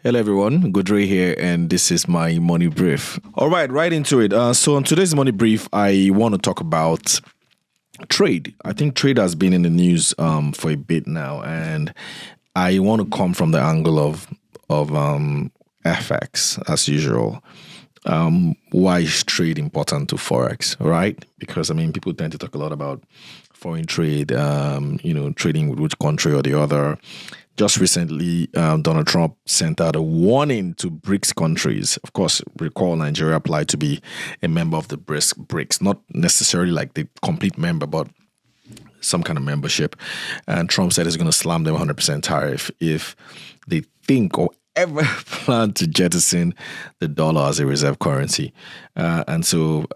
Hello, everyone. Godre here, and this is my money brief. All right into it. So on today's money brief, I want to talk about trade. I think trade has been in the news for a bit now, and I want to come from the angle of FX as usual. Why is trade important to Forex, right? Because people tend to talk a lot about foreign trade, trading with which country or the other. Just recently, Donald Trump sent out a warning to BRICS countries. Of course, recall Nigeria applied to be a member of the BRICS, not necessarily like the complete member, but some kind of membership. And Trump said he's going to slam them 100% tariff if they think or ever plan to jettison the dollar as a reserve currency. And so,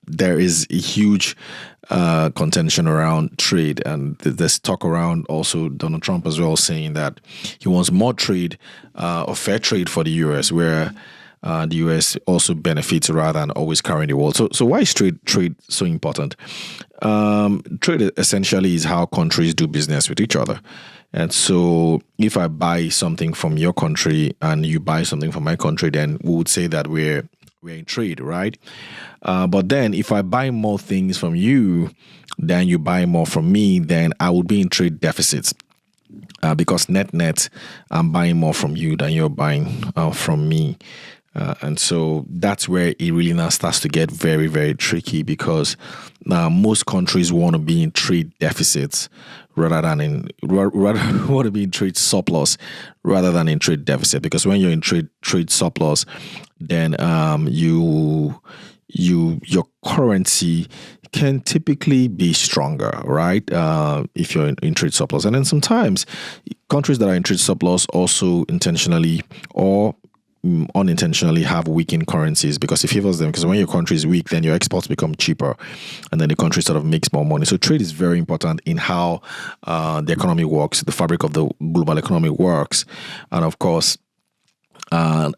there is a huge contention around trade, and there's talk around also Donald Trump as well saying that he wants more trade or fair trade for the U.S., where the U.S. also benefits rather than always carrying the world. So why is trade so important? Trade essentially is how countries do business with each other. And so if I buy something from your country and you buy something from my country, then we would say that we're in trade, right? But then if I buy more things from you than you buy more from me, then I would be in trade deficits. Because net, I'm buying more from you than you're buying from me. And so that's where it really now starts to get very, very tricky, because most countries want to be in trade deficits rather than want to be in trade surplus rather than in trade deficit. Because when you're in trade surplus, then your currency can typically be stronger, right? If you're in trade surplus. And then sometimes countries that are in trade surplus also intentionally or unintentionally have weakened currencies because it favors them, because when your country is weak, then your exports become cheaper and then the country sort of makes more money. So trade is very important in how the economy works, the fabric of the global economy works, and of course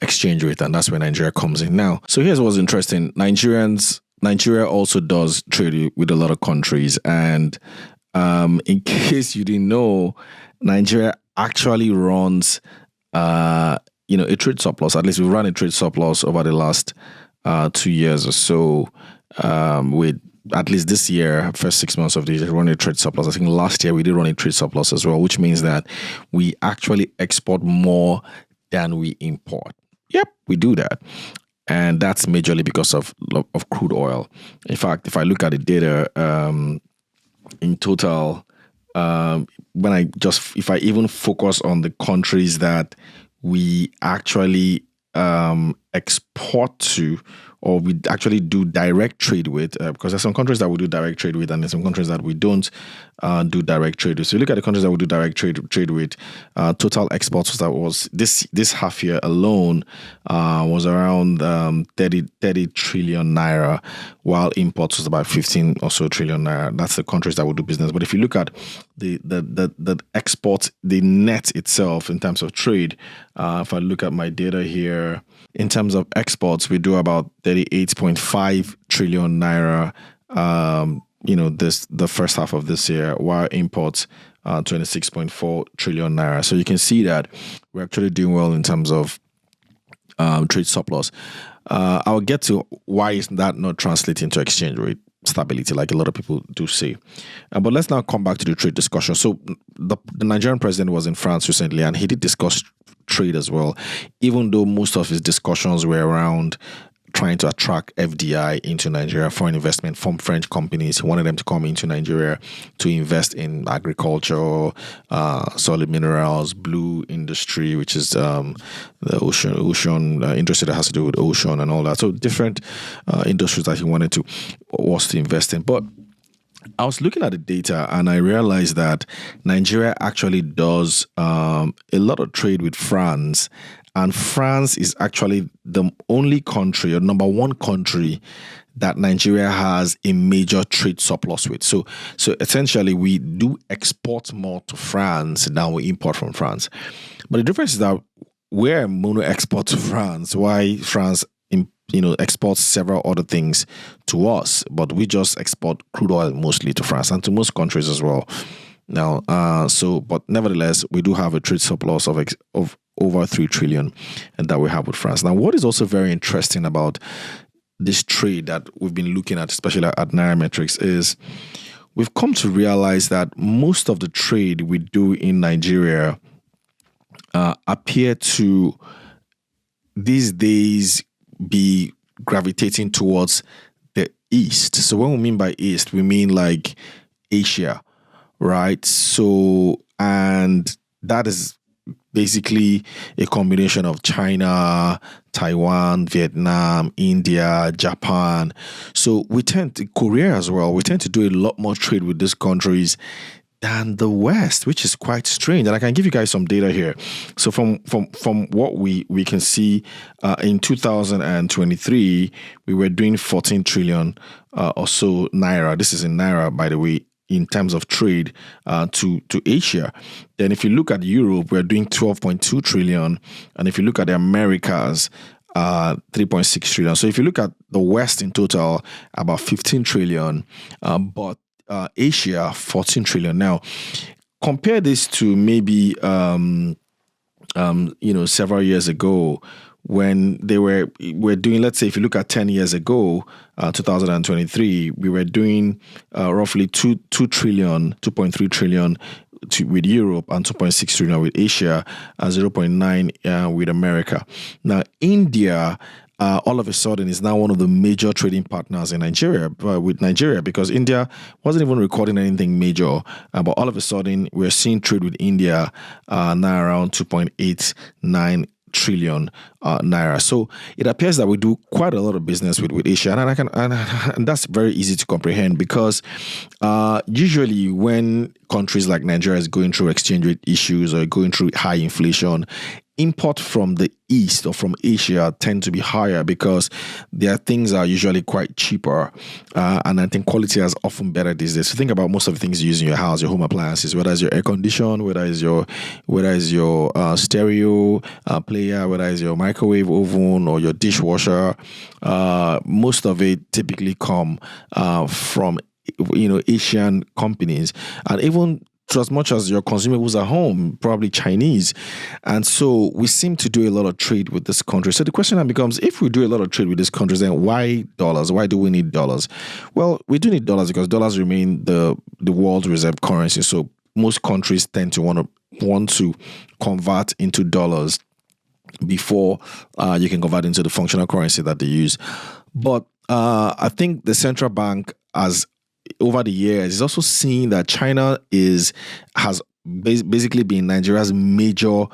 exchange rate, and that's where Nigeria comes in now. So here's what's interesting. Nigeria also does trade with a lot of countries, and in case you didn't know, Nigeria actually runs a trade surplus. At least we've run a trade surplus over the last 2 years or so. With at least this year, first 6 months of the year, run a trade surplus. I think last year we did run a trade surplus as well, which means that we actually export more than we import. Yep, we do that. And that's majorly because of crude oil. In fact, if I look at the data, in total, if I even focus on the countries that we actually export to, or we actually do direct trade with, because there's some countries that we do direct trade with, and there's some countries that we don't do direct trade with. So you look at the countries that we do direct trade with, total exports that was this half year alone was around 30 trillion naira, while imports was about 15 or so trillion naira. That's the countries that we do business. But if you look at the exports, the net itself in terms of trade, if I look at my data here, in terms of exports, we do about 38.5 trillion naira, the first half of this year, while imports 26.4 trillion naira. So you can see that we're actually doing well in terms of trade surplus. I'll get to why is that not translating to exchange rate stability, like a lot of people do say. But let's now come back to the trade discussion. So the Nigerian president was in France recently, and he did discuss trade as well, even though most of his discussions were around trying to attract FDI into Nigeria, foreign investment from French companies. He wanted them to come into Nigeria to invest in agriculture, solid minerals, blue industry, which is the ocean industry that has to do with ocean and all that. So different industries that he wanted was to invest in. But I was looking at the data and I realized that Nigeria actually does a lot of trade with France. And France is actually the only country, or number one country, that Nigeria has a major trade surplus with. So essentially, we do export more to France than we import from France. But the difference is that we're a mono export to France, while France exports several other things to us, but we just export crude oil mostly to France and to most countries as well. Now, but nevertheless, we do have a trade surplus of over 3 trillion that we have with France. Now, what is also very interesting about this trade that we've been looking at, especially at Nairametrics, is we've come to realize that most of the trade we do in Nigeria appear to these days be gravitating towards the East. So when we mean by East, we mean like Asia, right? So, and that is basically a combination of China, Taiwan, Vietnam, India, Japan. So we tend to, Korea as well, we tend to do a lot more trade with these countries than the West, which is quite strange. And I can give you guys some data here. So from what we can see, in 2023, we were doing 14 trillion or so naira. This is in naira, by the way, in terms of trade to Asia. Then if you look at Europe, we're doing 12.2 trillion. And if you look at the Americas, 3.6 trillion. So if you look at the West in total, about 15 trillion, but Asia, 14 trillion. Now, compare this to maybe, several years ago, when they were doing, let's say, if you look at 10 years ago, 2023, we were doing roughly 2.3 trillion with Europe and 2.6 trillion with Asia and 0.9 with America. Now, India, all of a sudden, is now one of the major trading partners in Nigeria, with Nigeria, because India wasn't even recording anything major. But all of a sudden, we're seeing trade with India now around 2.89 trillion naira. So it appears that we do quite a lot of business with Asia, and that's very easy to comprehend, because usually when countries like Nigeria is going through exchange rate issues or going through high inflation, import from the East or from Asia tend to be higher because their things are usually quite cheaper, and I think quality is often better these days. So think about most of the things you use in your house, your home appliances, whether it's your air condition, whether it's your stereo player, whether it's your microwave oven or your dishwasher. Most of it typically come from Asian companies, and even to as much as your consumables at home, probably Chinese. And so we seem to do a lot of trade with this country. So the question now becomes, if we do a lot of trade with these countries, then why dollars? Why do we need dollars? Well, we do need dollars because dollars remain the world reserve currency. So most countries tend to want to convert into dollars before you can convert into the functional currency that they use. But I think the central bank over the years is also seeing that China has basically been Nigeria's major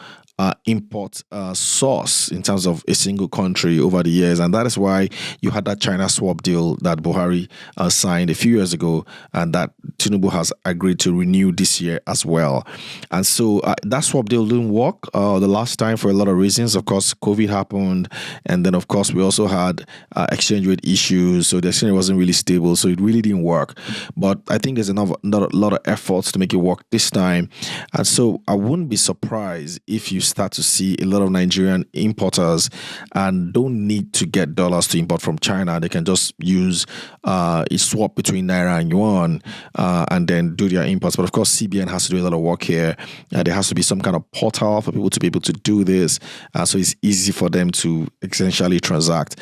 import source in terms of a single country over the years. And that is why you had that China swap deal that Buhari signed a few years ago, and that Tinubu has agreed to renew this year as well. And so that swap deal didn't work the last time for a lot of reasons. Of course, COVID happened. And then, of course, we also had exchange rate issues. So the exchange wasn't really stable. So it really didn't work. But I think there's not a lot of efforts to make it work this time. And so I wouldn't be surprised if you start to see a lot of Nigerian importers and don't need to get dollars to import from China. They can just use a swap between Naira and Yuan and then do their imports. But of course, CBN has to do a lot of work here. There has to be some kind of portal for people to be able to do this. So it's easy for them to essentially transact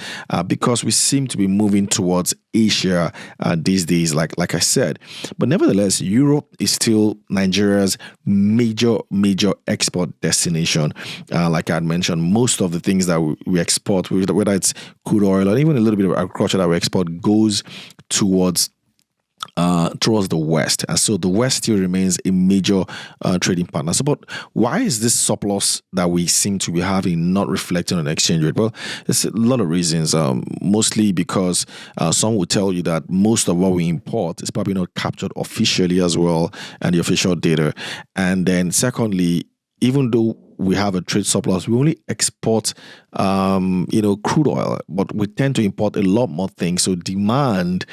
because we seem to be moving towards Asia these days, like I said. But nevertheless, Europe is still Nigeria's major export destination. Like I had mentioned, most of the things that we export, whether it's crude oil or even a little bit of agriculture that we export, goes towards the West. And so the West still remains a major trading partner. So, but why is this surplus that we seem to be having not reflecting on the exchange rate? Well, there's a lot of reasons, mostly because some will tell you that most of what we import is probably not captured officially as well, and the official data. And then secondly, even though we have a trade surplus, we only export, crude oil, but we tend to import a lot more things. So demand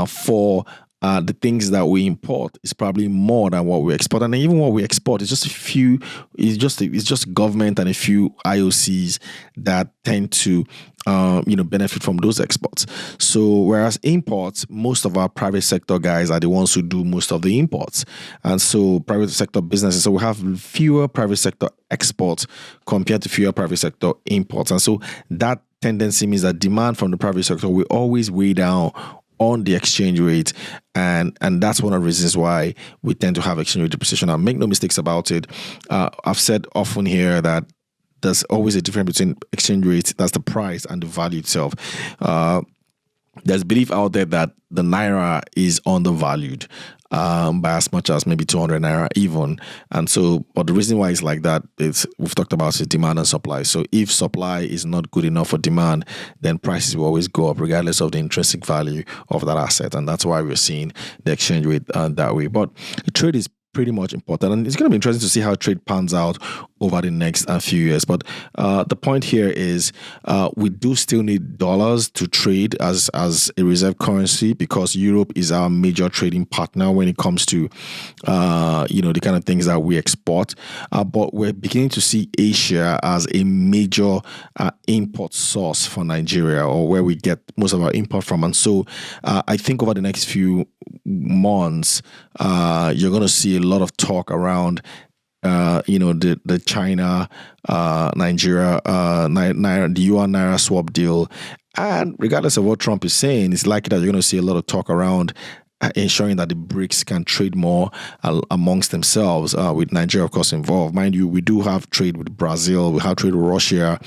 for the things that we import is probably more than what we export, and even what we export is just a few. It's just government and a few IOCs that tend to benefit from those exports. So whereas imports, most of our private sector guys are the ones who do most of the imports, and so private sector businesses. So we have fewer private sector exports compared to fewer private sector imports, and so that tendency means that demand from the private sector will always weigh down on the exchange rate, and that's one of the reasons why we tend to have exchange rate depreciation. And make no mistakes about it, I've said often here that there's always a difference between exchange rate, that's the price, and the value itself. There's belief out there that the naira is undervalued by as much as maybe 200 naira even. And so, but the reason why it's like that is we've talked about is demand and supply. So if supply is not good enough for demand, then prices will always go up regardless of the intrinsic value of that asset. And that's why we're seeing the exchange rate that way. But trade is pretty much important, and it's going to be interesting to see how trade pans out over the next few years. But the point here is we do still need dollars to trade as a reserve currency, because Europe is our major trading partner when it comes to the kind of things that we export. But we're beginning to see Asia as a major import source for Nigeria, or where we get most of our import from. And so I think over the next few months, you're going to see a lot of talk around the China, Nigeria, the yuan naira swap deal. And regardless of what Trump is saying, it's likely that you're going to see a lot of talk around ensuring that the BRICS can trade more amongst themselves, with Nigeria, of course, involved. Mind you, we do have trade with Brazil, we have trade with Russia,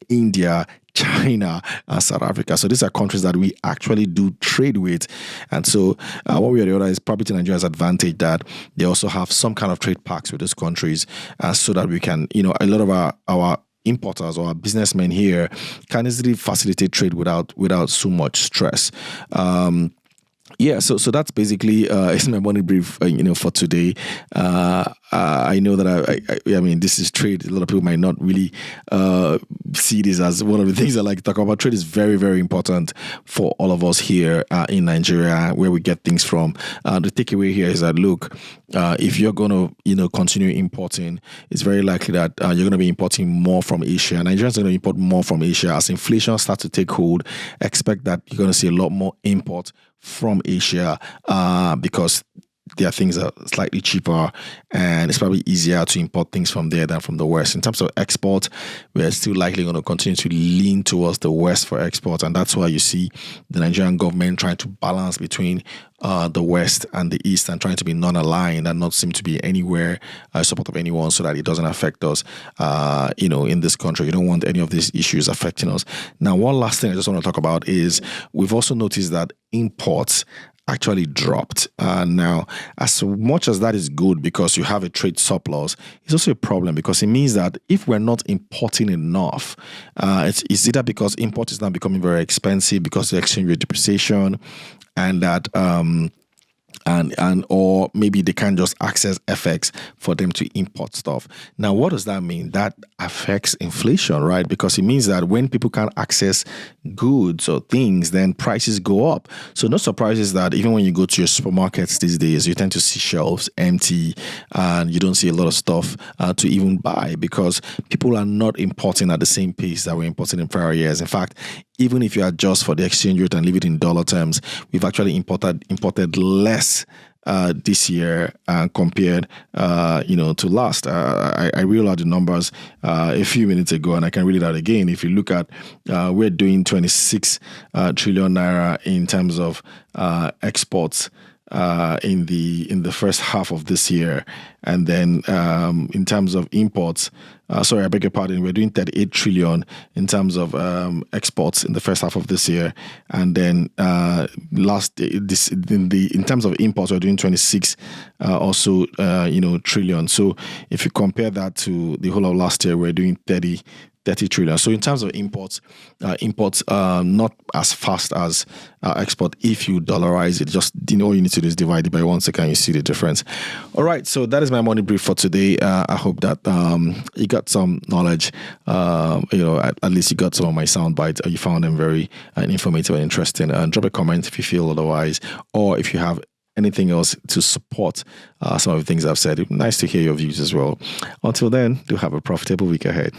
India, China, and South Africa. So these are countries that we actually do trade with. And so one way or the other is probably to Nigeria's advantage that they also have some kind of trade pacts with those countries, so that we can, a lot of our importers or our businessmen here can easily facilitate trade without so much stress. So that's basically it's my money brief, for today. I know that I mean, this is trade. A lot of people might not really see this as one of the things I like to talk about. Trade is very, very important for all of us here in Nigeria, where we get things from. The takeaway here is that, look, if you're going to continue importing, it's very likely that you're going to be importing more from Asia. Nigerians are going to import more from Asia. As inflation starts to take hold, expect that you're going to see a lot more import from Asia, because their things are slightly cheaper, and it's probably easier to import things from there than from the West. In terms of export, we're still likely going to continue to lean towards the West for export, and that's why you see the Nigerian government trying to balance between the West and the East, and trying to be non-aligned and not seem to be anywhere support of anyone, so that it doesn't affect us in this country. You don't want any of these issues affecting us. Now, one last thing I just want to talk about is we've also noticed that imports actually dropped. Now, as much as that is good because you have a trade surplus, it's also a problem because it means that if we're not importing enough, it's either because import is now becoming very expensive because of the exchange rate depreciation, and that and or maybe they can't just access FX for them to import stuff. Now, what does that mean? That affects inflation, right? Because it means that when people can't access goods or things, then prices go up. So no surprises that even when you go to your supermarkets these days, you tend to see shelves empty and you don't see a lot of stuff to even buy, because people are not importing at the same pace that we're importing in prior years. In fact, even if you adjust for the exchange rate and leave it in dollar terms, we've actually imported less this year compared to last. I read out the numbers a few minutes ago, and I can read it out again. If you look at, we're doing 26 trillion naira in terms of exports in the first half of this year, and then in terms of imports, sorry, I beg your pardon, we're doing 38 trillion in terms of exports in the first half of this year, and then in terms of imports, we're doing 26 also trillion. So if you compare that to the whole of last year, we're doing 30 trillion. So in terms of imports not as fast as export. If you dollarize it, just all you need to do is divide it by 1 second, you see the difference. All right, so that is my morning brief for today. I hope that you got some knowledge. At least you got some of my sound bites. You found them very informative and interesting. Drop a comment if you feel otherwise, or if you have anything else to support some of the things I've said. Nice to hear your views as well. Until then, do have a profitable week ahead.